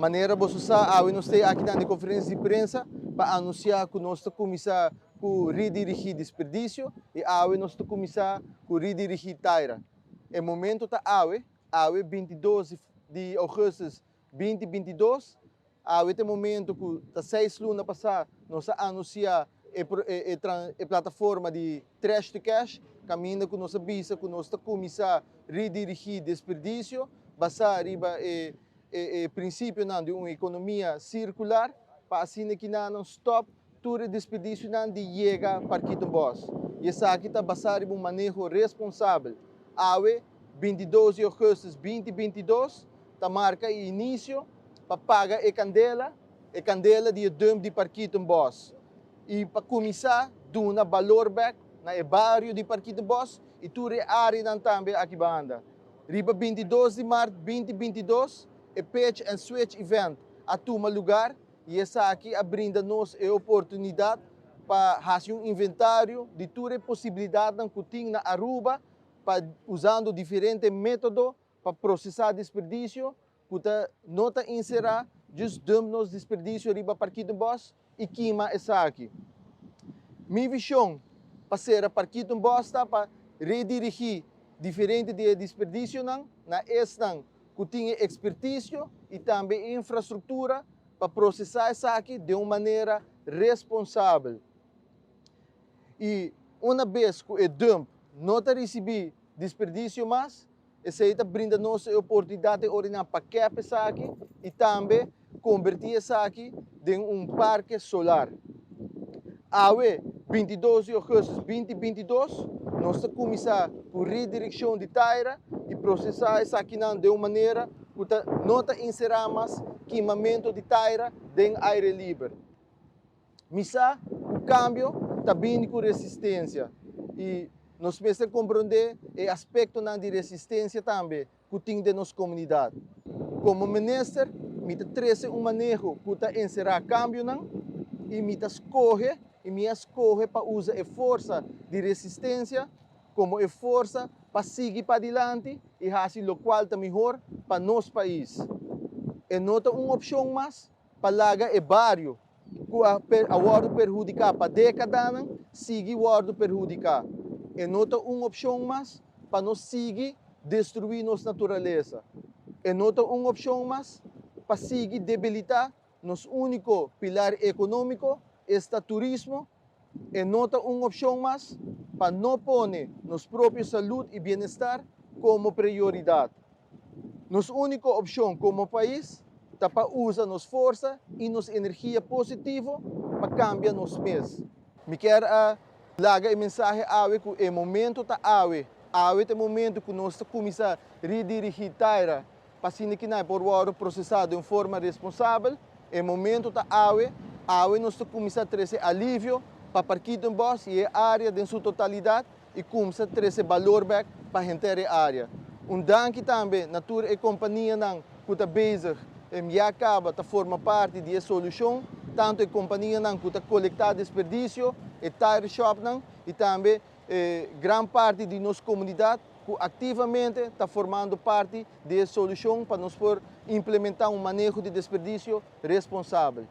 Maneira você sabe, nós temos aqui na conferência de imprensa para anunciar que nós estamos começar a redirigir desperdício e nós estamos começar a redirigir Taira. O momento está AWE 22 de agosto de 2022, tem momento que está 6 lunas passar, nós anunciar a plataforma de Trash to Cash, caminho que nós avisa que nós estamos começar a redirigir desperdício, basar riba princípio de uma economia circular, para assim que não stop todo desperdício de chega para aqui boss. E essa aqui está basado em um manejo responsável. AWE 22 de agosto de 2022 está marca início para pagar a candela de dump de Parquito Boss. E para começar, dar valor back na bairro de Parquito Boss e toda a área também aqui banda. Riba 22 de março de 2022, o Patch and Switch Event a tomar lugar e essa aqui brinda-nos a oportunidade para fazer um inventário de toda a possibilidade que tem na Aruba, usando diferentes métodos para processar desperdício, que não inserir just nos desperdício riba Parquito Boss e queima essa aqui. Minha visão para ser Parquito Boss para redirigir diferente de desperdício na esta que tem expertise e também infraestrutura para processar essa aqui de uma maneira responsável. E uma vez que o dump não receber desperdício mais, essa aí brinda-nos a oportunidade de orinar para captar essa aqui e também convertir essa aqui em parque solar. AWE 22 de agosto de 2022, nós começar a redireção de Taira e processar essa aqui de uma maneira que não inserir mais queimamento de Taira em ar livre. Misa, o câmbio está vindo com resistência e nós precisamos compreender o aspecto de resistência também que tem de nossa comunidade. Como ministro, me trazer um manejo que está inserir câmbio e me escolhe para usar a força de resistência como a força para seguir para adiante e fazer o qual está melhor para nosso país. E nota uma opção mais para largar o barrio que a wordo perjudicar para décadas, seguir o wordo perjudicar. E nota uma opção mais para não seguir destruir nossa natureza. E nota uma opção mais para seguir debilitar nosso único pilar econômico, este turismo. E nota uma opção mais para não pôr nossa própria saúde e bem-estar como prioridade. Nossa única opção como país é para usar nossa força e nossa energia positiva para cambiar nosso mês. Me quero largar a mensagem AWE que é momento da AWE. AWE é o momento que nós começamos a redirigir Taira para assim que não por hora processado de uma forma responsável. É momento da AWE. AWE nós começamos a trazer alívio para Parquito Boss e a área em sua totalidade e começar a trazer valor back para a inteira área. Dank também na tua companhia que está bezig e acaba de formar parte da solução, tanto a companhia que está coletando desperdício, a tire shop e também grande parte de nossa comunidade que ativamente está formando parte da solução para nós implementar um manejo de desperdício responsável.